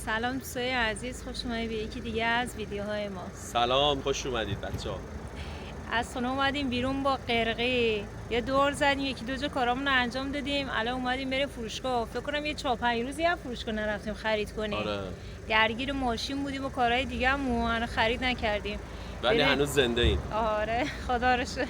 سلام دوستای عزیز، خوش اومدید به یکی دیگه از ویدیوهای ما. سلام، خوش اومدید بچه‌ها. از خونه اومدیم بیرون با قرقی، یه دور زدیم، یکی دو جا کارامون رو انجام دادیم. الان اومدیم بریم فروشگاه. فکر کنم یه 4-5 روزی هم فروشگاه نرفتیم خرید کنیم. آره. درگیر ماشین بودیم و کارهای دیگه هم خرید نکردیم. ولی هنوز زنده ایم. آره خدا رو شکر.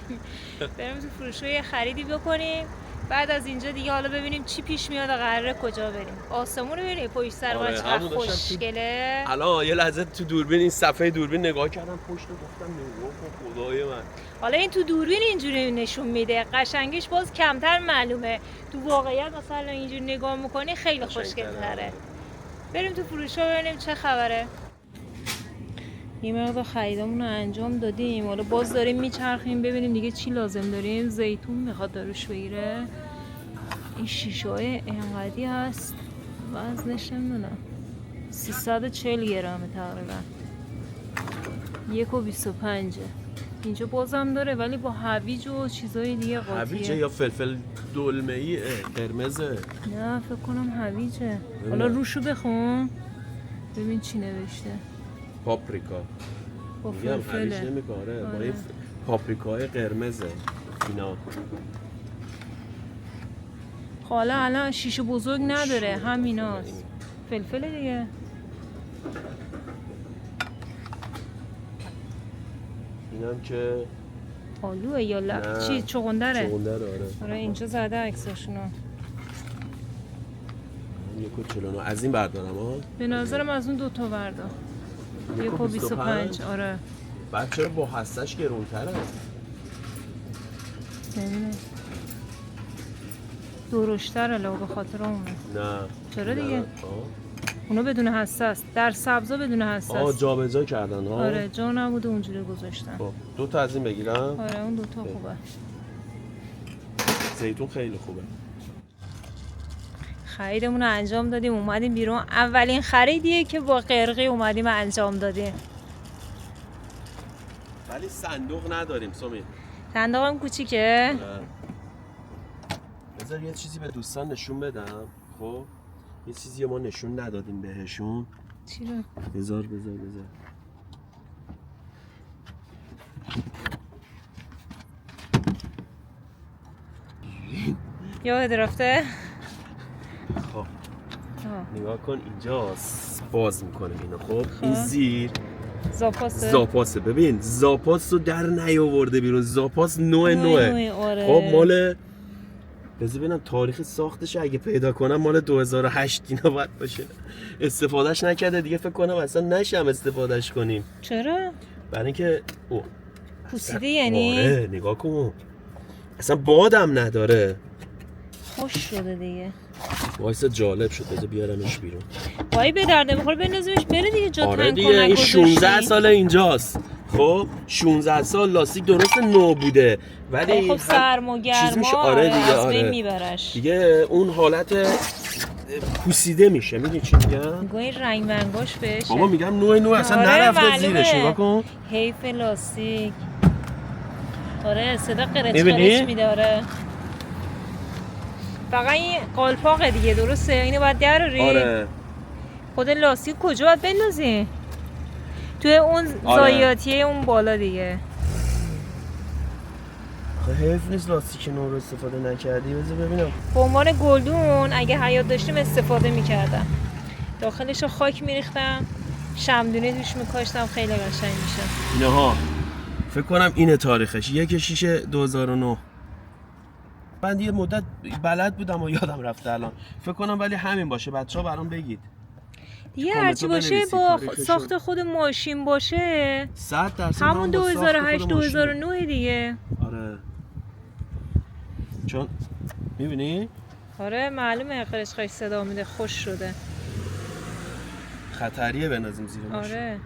بریم تو فروشگاه یه خریدی بکنیم. بعد از اینجا دیگه حالا ببینیم چی پیش میاد و قراره کجا بریم. آسمون رو ببینید پشت سر ما چقدر خوشگله. الان یه لحظه تو دوربین، این صفحه دوربین نگاه کردم پشت و گفتم نگاه کن خدای من. حالا این تو دوربین اینجوری نشون میده، قشنگیش باز کمتر معلومه. تو واقعیت مثلا اینجوری نگاه میکنی خیلی خوشگل‌تره. بریم تو فروشگاه ببینیم چه خبره. یه مقدار خریدامون رو انجام دادیم، حالا باز داریم میچرخیم ببینیم دیگه چی لازم داریم. زیتون میخواد داروش بگیره. این شیشه‌های انقدی هست، وزنش نمیدونم 340 گرمه تقریبا، 1.25. اینجا بازم داره ولی با هویج و چیزای دیگه قاطیه. هویجه یا فلفل دلمه‌ای قرمزه؟ نه فکر کنم هویجه. حالا روشو بخون ببین چی نوشته. پاپریکا. با میگم هویج نمی‌کنه، با این پاپریکاهای قرمزه اینا. حالا الان شیشه بزرگ نداره، همیناست. فلفل دیگه. اینم که آلوه یا چی چغندره؟ چغندره آره اینجا زده عکساشونو. 1.49 از این بردارم ها. به نظرم از اون دوتا بردار. 1.25 آره. بعد چرا با هستش گرونتره؟ نمیدونم. درشتره لو به خاطر اونه. نه. چرا دیگه؟ اونا بدون هسته است. در سبزا بدون هسته است. جابجا کردن ها. آره جا نبوده اونجوری گذاشتن. خب دو تا از این بگیرم. آره اون دوتا خوبه. زیتون خیلی خوبه. خریدمون رو انجام دادیم اومدیم بیرون. اولین خریدیه که با قرقی اومدیم انجام دادیم. ولی صندوق نداریم سومی. صندوقم کوچیکه. بذار یه چیزی به دوستان نشون بدم. خب یه چیزی ما نشون ندادیم بهشون. چی رو؟ بذار یاد رفته؟ خب نگاه کن اینجا باز میکنه اینو. خب این زیر زاپاسه. ببین زاپاس رو در نیاورده بیرون. زاپاس نوعه. آره. خب مال بذار ببینم تاریخ ساختش اگه پیدا کنم مال 2008 اینا باید باشه. استفادهش نکرده دیگه فکر کنم اصلا نشم استفادهش کنیم. چرا؟ برای اینکه پوسیده یعنی؟ آره نگاه کن اصلا بادم نداره. خوش شده دیگه. وایسا جالب شد بذار بیارمش بیرون. وای به درد میخوره بنازیمش بره دیگه. جا آره تنگ دیگه کن این نگذاشتی. 16 سال اینجاست. خب 16 سال لاستیک درست نو بوده ولی خب سرم و گرما آره دیگه آره میبرش دیگه اون حالت پوسیده میشه. میدونی چی میگم؟ گوی رنگ منگاش بهشه. بابا میگم نوع اصلا آره نرفته زیرش. نگاه کن حیف لاستیک. آره صدا قرچ میداره. فقط این قالپاقه دیگه درسته؟ اینو باید دراری. آره خود لاستیک کجا باید بندازی؟ توی اون زایاتیه اون بالا دیگه. حیف نیست لاستیک نو رو استفاده نکردی. بذار ببینم. به عنوان گلدون اگه حیات داشتیم استفاده میکردم. داخلش رو خاک میریختم، شمدونی توش میکاشتم، خیلی قشنگ میشه. اینها فکر کنم اینه تاریخش 1/6/2009. من یه مدت بلد بودم و یادم رفته الان. فکر کنم ولی همین باشه. بچه‌ها برام بگید دیگه هرچی باشه با ساخت خود ماشین باشه 100% همون 2008-2009 دیگه. آره چون میبینی؟ آره معلومه قرش صدا میده. خوش شده. خطریه بنازیم زیر ماشین. آره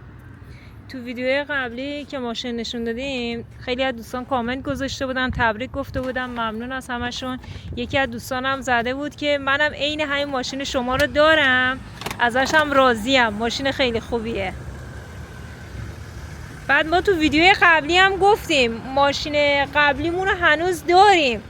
تو ویدیوهای قبلی که ماشین نشون دادیم خیلی از دوستان کامنت گذاشته بودن، تبریک گفته بودم، ممنون از همشون. یکی از دوستانم زده بود که منم عین همین ماشین شما رو دارم، ازش هم راضیم، ماشین خیلی خوبیه. بعد ما تو ویدیوی قبلی هم گفتیم ماشین قبلیمون رو هنوز داریم،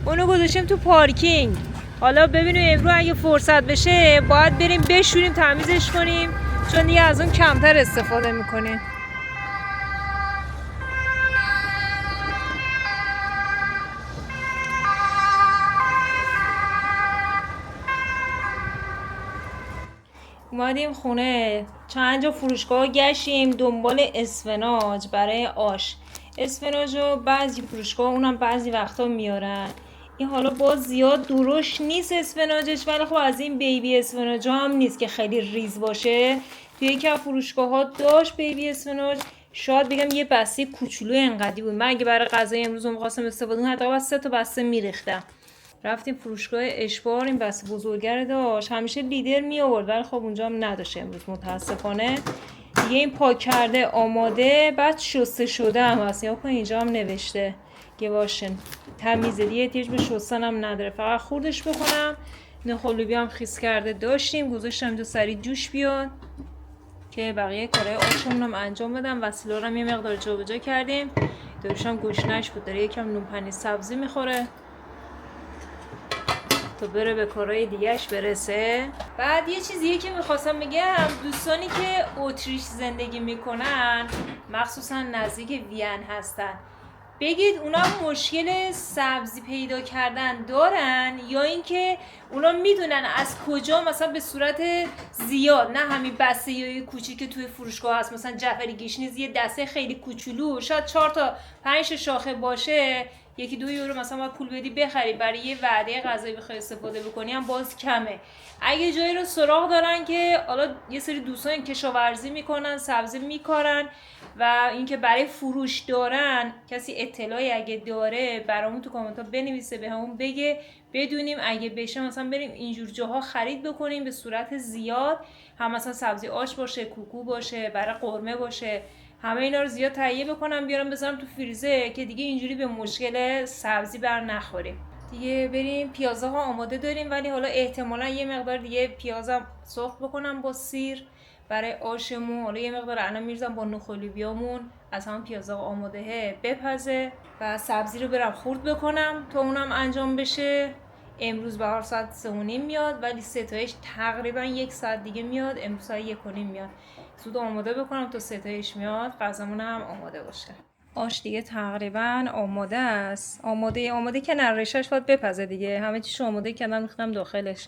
اونو گذاشتیم تو پارکینگ. حالا ببینیم امروز اگه فرصت بشه باید بریم بشوریم تمیزش کنیم، چون دیگه از اون کمتر استفاده میکنیم. اومدیم خونه، چند جا فروشگاه گشتیم دنبال اسفناج برای آش. اسفناج رو بعضی فروشگاه اونم بعضی وقتا میارن. این حالا باز زیاد درشت نیست اسفناجش، ولی خب از این بیبی اسفناج هم نیست که خیلی ریز باشه. توی یکی از فروشگاه ها داشت بیبی اسفناج، شاید بگم یه بسته کوچولو انقدی بود. من اگه برای غذای امروز می‌خواستم استفاده کنم حداقل 3 تا بسته میریختم. رفتیم فروشگاه اشبار، این بسته بزرگره داشت، همیشه لیدر می آورد ولی خب اونجا هم نداشت امروز متاسفانه. دیگه این پاک کرده آماده، بعد شسته شده هم هست، یا اینجا هم نوشته که باشن تمیزه دیگه، احتیاج به شستن هم نداره، فقط خوردش بکنم. نخل لوبیا هم خیس کرده داشتیم، گذاشتم اینجا سریع جوش بیاد که بقیه کارهای آشمون هم انجام بدم. وسیله رو هم یه مقدار جابجا کردیم، داروش هم گوشنش بود، داره یکم نون پنیر سبزی میخوره تا بره به کارهای دیگهش برسه. بعد یه چیزیه که میخواستم بگم، دوستانی که اتریش زندگی میکنن مخصوصا نزدیک وین هستن، بگید اونا مشکل سبزی پیدا کردن دارن یا اینکه اونا میدونن از کجا مثلا به صورت زیاد، نه همین بسته یا کوچیک که توی فروشگاه هست، مثلا جعفری گیشنیز یه دسته خیلی کوچولو شاید 4 تا 5 شاخه باشه، 1-2 یورو مثلا باید پول بدی بخری، برای یه وعده غذایی بخوای استفاده بکنی هم باز کمه. اگه جایی رو سراغ دارن که حالا یه سری دوستان کشاورزی میکنن، سبزی میکارن و اینکه برای فروش دارن، کسی اطلاعی اگه داره برامون تو کامنت ها بنویسه، به همون بگه بدونیم اگه بشه مثلا بریم اینجور جاها خرید بکنیم به صورت زیاد، هم مثلا سبزی آش باشه، کوکو باشه، برای قرمه باشه، همه اینا رو زیاد تهیه بکنم بیارم بذارم تو فریزر که دیگه اینجوری به مشکل سبزی بر نخوریم. دیگه بریم پیازها آماده داریم، ولی حالا احتمالا یه مقدار دیگه پیازم سرخ بکنم با سیر برای آشمون. حالا یه مقدار الان میرزم با نخل لوبیامون از همون پیازها آماده بپزه و سبزی رو برم خورد بکنم تا اونم انجام بشه. امروز بهار ساعت 3:30 میاد، ولی ستایش تقریبا 1 ساعت دیگه میاد، امروز ساعت 1:30 میاد. زود آماده بکنم تا ستایش میاد غذامون هم آماده باشه. آش دیگه تقریبا آماده است. آماده که نرشش باید بپزه دیگه، همه چیش آماده کردم میختم داخلش،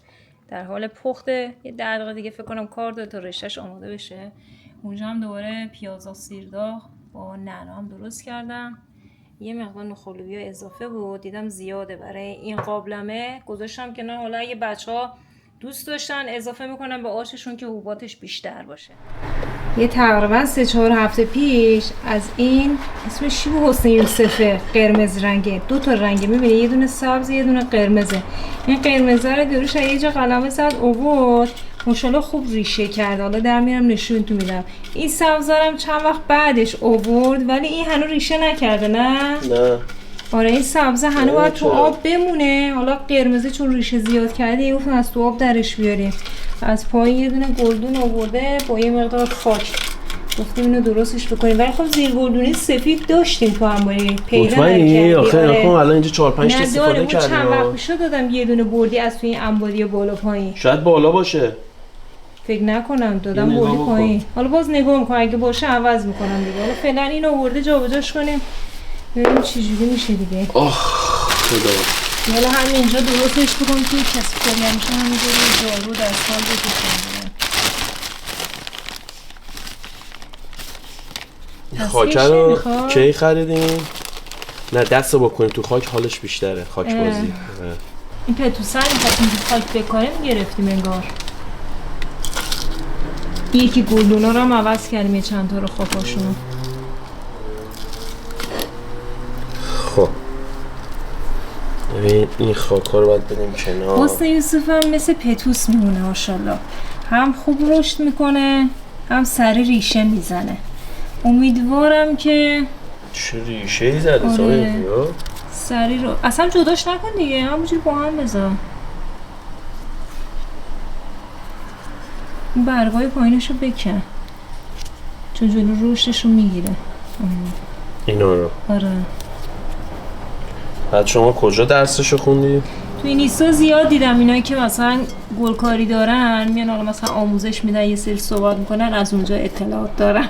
در حال پخته. یه 10 دقیقه دیگه فکر کنم کار داره تا رشتهش آماده بشه. اونجا هم دوباره پیازا سیرداغ با نعنا هم درست کردم. یه مقدار نخل لوبیا اضافه بود، دیدم زیاده برای این قابلمه گذاشتم که نه، حالا اگه بچه‌ها دوست داشتن اضافه میکنم به آششون که حبوباتش بیشتر باشه. یه تقریبا 3-4 هفته پیش از این اسمش چی بود، حسین یوسفه، قرمز رنگه، 2 تا رنگه، میبینی یه دونه سبز یه دونه قرمزه. این قرمزه رو دروش یه جا قلمه زد آورد، ماشاءالله خوب ریشه کرد. حالا در میرم نشون تو میدم. این سبزارم چند وقت بعدش آورد، ولی این هنوز ریشه نکرده. نه آره این سبزه هنوز باید تو آب بمونه. حالا قرمزه چون ریشه زیاد کرده یه گفتم از تو آب درش بیاریم. از پایین یه دونه گلدون آورده با یه مقدار خاک، گفتیم اینو درستش بکنیم، ولی خب زیر گلدونی سفید داشتیم تو انباری پیدا نکردی. آخه الان اینجا 4-5 تا استفاده کردیم. چند وقت پیش دادم یه دونه بردی از توی این انباری بالا پایین، شاید بالا باشه، فکر نکنم دادم بردی پایین. حالا باز نگاه میکنم اگه باشه عوض میکنم دیگه. حالا فعلا اینو آورده جابجاش کنیم ببینیم چه جوری میشه دیگه. خدا حالا همینجا درستش بکنم توی کسی کاری همیشه همینجوری جارو دستمال بکشم. خاک رو کی خریدیم؟ نه دستو بکنیم تو خاک حالش بیشتره، خاک بازی. این پتوسر میخواستیم تو خاک بکاریم گرفتیم انگار. یکی گلدونا رو هم عوض کردیم، یه چند تا رو خاکاشونو. خب ببین این خاکا رو باید بدیم کنار. حسین یوسف هم مثل پتوس میمونه ماشاءالله، هم خوب رشد میکنه هم سری ریشه میزنه. امیدوارم که چه ریشه‌ای زده سایه سری رو اصلا جداش نکن دیگه، همونجوری با هم بذار. این برگای پایینش رو بکن چون جلو رشدش رو میگیره. اینا رو آره. بعد شما کجا درسشو خوندی؟ تو تو این اینستا زیاد دیدم اینایی که مثلا گلکاری دارن میان حالا مثلا آموزش میدن یه سری صحبت میکنن از اونجا اطلاعات دارن.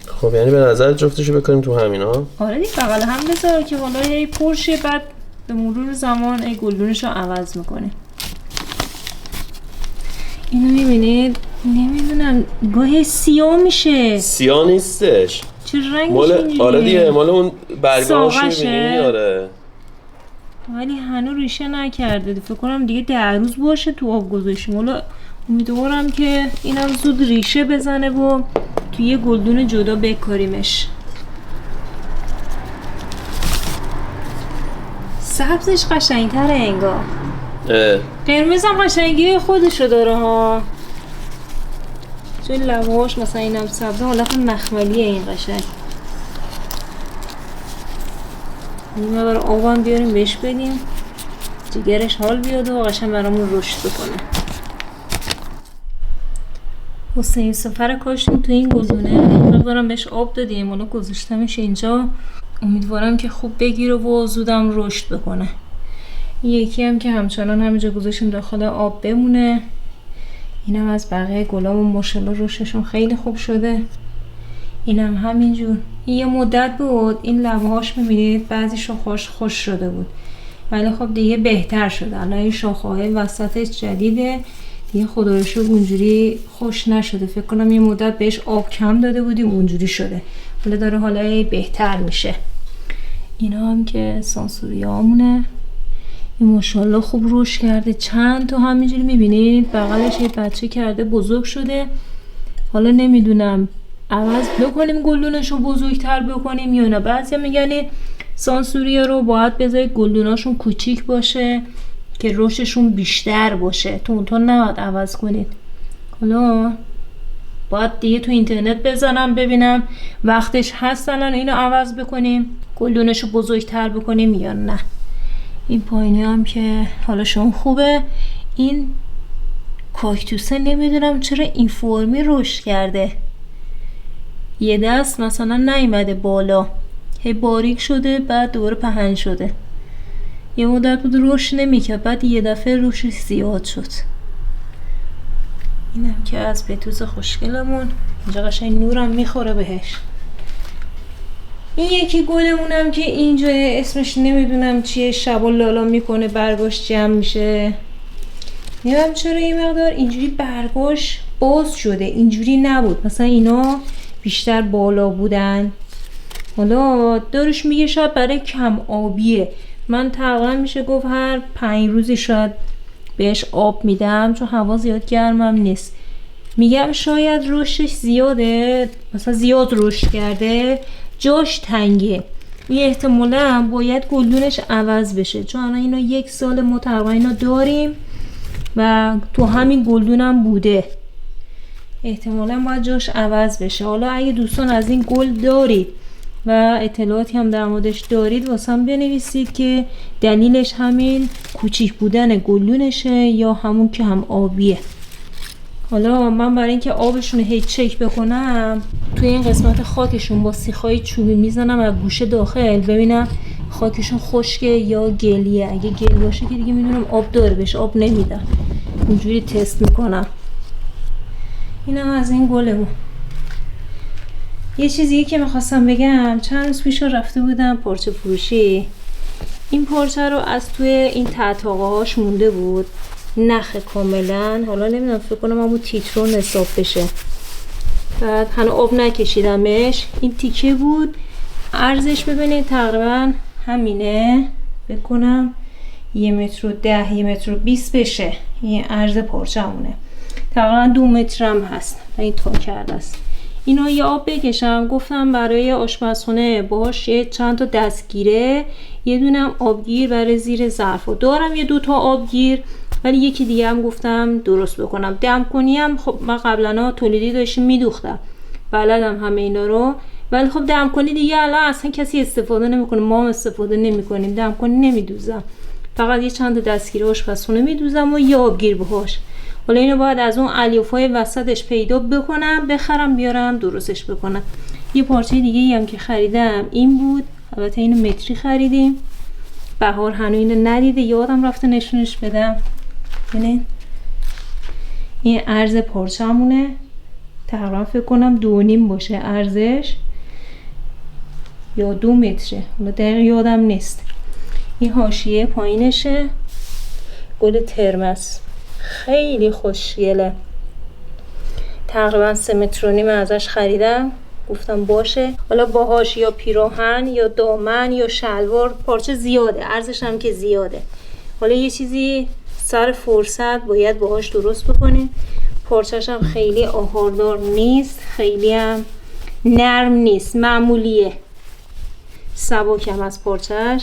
خب یعنی به نظر جفتشو بکنیم تو همینا؟ آره دیگه بغل هم بذار که حالا یه پرشه بعد به مرور زمان ای گلدونش رو عوض میکنه. اینو میبینید؟ نمیدونم گاهی سیاه میشه. سیاه نیستش. چه رنگش اینجوریه؟ آره دیگه مال اون برگاهاشو میبینی. آره ولی هنوز ریشه نکرده. فکر کنم دیگه 10 روز باشه تو آب گذاشتیم. حالا امیدوارم که اینم زود ریشه بزنه و توی یه گلدون جدا بکاریمش. سبزش قشنگتره انگار. قرمز هم قشنگی خودشو داره ها. چون لبهاش مثلا اینم سبزه حالت مخملیه این قشنگ. این مقدار آبم بیاریم بهش بدیم جگرش حال بیاد و قشنگ برامون رشد بکنه. حسین سفر کاشتیم تو این گلدونه. مقدارم بهش آب دادیم حالا گذاشتمش اینجا. امیدوارم که خوب بگیره و زودم رشد بکنه. یکی هم که همچنان همینجا گذاشتیم داخل آب بمونه. اینم از بقیه گلامون ماشاءالله رشدشون خیلی خوب شده. اینم همینجور. این یه مدت بود این لبهاش میبینید بعضیش خوش شده بود ولی خب دیگه بهتر شده. الان این شاخه‌های وسطش جدیده دیگه خدا رو شکر اونجوری خوش نشده. فکر کنم یه مدت بهش آب کم داده بودیم اونجوری شده. حالا داره حالا بهتر میشه. اینا هم که سانسوریامونه. این ماشاءالله خوب رشد کرده. چند تا همینجوری میبینید بغلش یه بچه کرده بزرگ شده. حالا نمیدونم عوض بکنیم گلدونش رو بزرگتر بکنیم یا نه. بعضیا میگن سانسوریا رو باید بذارید گلدوناشون کوچیک باشه که رشدشون بیشتر باشه. تو نباید عوض کنید. حالا باید دیگه تو اینترنت بزنم ببینم وقتش هست الان اینو عوض بکنیم گلدونش رو بزرگتر بکنیم یا نه. این پایینی هم که حالا شون خوبه. این کاکتوسه نمیدونم چرا این فرمی رشد کرده. یه دست مثلا نیومده بالا هی باریک شده بعد دوباره پهن شده. یه مدت بود رشد نمیکرد بعد یه دفعه رشد زیاد شد. اینم که از بتوز خوشگلمون اینجا قشنگ نورم میخوره بهش. این یکی گلمونم که اینجا اسمش نمیدونم چیه شبا لالا میکنه برگاش جمع میشه. نمیدونم چرا این مقدار اینجوری برگاش باز شده. اینجوری نبود مثلا اینا بیشتر بالا بودن. حالا دارش میگه شاید برای کم آبیه. من تقریبا میشه گفت هر 5 روزی شاید بهش آب میدم چون هوا زیاد گرمم نیست. میگم شاید رشدش زیاده مثلا زیاد رشد کرده جاش تنگه. این احتمالا باید گلدونش عوض بشه چون الان اینا 1 سال ما تقریبا اینا داریم و تو همین گلدونم بوده. احتمالا باید جاش عوض بشه. حالا اگه دوستان از این گل دارید و اطلاعاتی هم در موردش دارید واسم بنویسید که دلیلش همین کوچیک بودن گلدونشه یا همون که هم آبیه. حالا من برای اینکه آبشون هی چک بکنم توی این قسمت خاکشون با سیخای چوبی میزنم از گوشه داخل ببینم خاکشون خشکه یا گلیه. اگه گل باشه که دیگه میدونم آب داره بهش آب نمیدم. اینجوری تست میکنم. اینم از این گلمون. یه چیزی که میخواستم بگم چند روز پیش رفته بودم پارچه فروشی. این پارچه رو از توی این تحتاقه هاش مونده بود نخ کاملا. حالا نمیدونم فکر کنم همون تیترون حساب بشه. بعد هنوز آب نکشیدمش. این تیکه بود عرضش ببینید تقریبا همینه بکنم 1 متر و 10 1 متر و 20 بشه. این عرض پارچه همونه تقریبا 2 متر هم هست. این تا کرده است. اینو یه آب بکشم گفتم برای آشپزخونه باهاش چند تا دستگیره یه دونم آبگیر برای زیر ظرف دارم. یه 2 تا آبگیر ولی یکی دیگه هم گفتم درست بکنم. دم کنی هم خب من قبلا تولیدی داشتم میدوختم بلدم همه اینا رو ولی خب دم کنی دیگه الان اصلا کسی استفاده نمیکنه. ما هم استفاده نمیکنیم. دم کنی نمیدوزم فقط یه چند تا دستگیر آشپزخونه میدوزم و یه آبگیر باهاش. حالا اینو باید از اون الیافای وسطش پیدا بکنم بخرم بیارم درستش بکنم. یه پارچه دیگه هم که خریدم این بود. البته اینو متری خریدیم. بهار هنوز اینو ندیده، یادم رفته نشونش بدم. ببینید این عرض پارچه‌مونه، تقریبا فکر کنم 2.5 باشه عرضش یا 2 متره، حالا دقیق یادم نیست. این حاشیه پایینشه، گل ترمس خیلی خوشگله. تقریبا 3.5 متر ازش خریدم، گفتم باشه. حالا باهاش یا پیراهن یا دامن یا شلوار، پارچه زیاده، عرضش هم که زیاده. حالا یه چیزی سر فرصت باید باهاش درست بکنیم. پارچه‌ش هم خیلی آهاردار نیست، خیلی هم نرم نیست، معمولیه، سبکم از پارچه‌ش،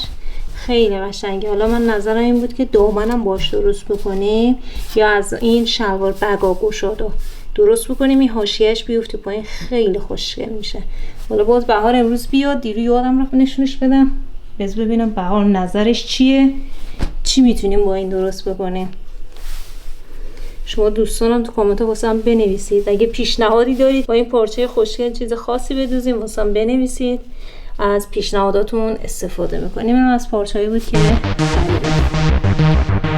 خیلی قشنگه. حالا من نظرم این بود که دامنم باش درست بکنیم یا از این شلوار بگا گشادا درست بکنیم، این حاشیه‌اش بیفته پایین، خیلی خوشگل میشه. حالا باز بهار امروز بیاد، دیرو یادم رفت نشونش بدم. بذار ببینم بهار نظرش چیه، چی میتونیم با این درست بکنیم. شما دوستانم تو کامنت واسم بنویسید اگه پیشنهادی دارید با این پارچه خوشگل چیز خاصی بدوزیم، واسم بنویسید، از پیشنهاداتون استفاده میکنیم. این از پارچه‌ای بود که خریدم.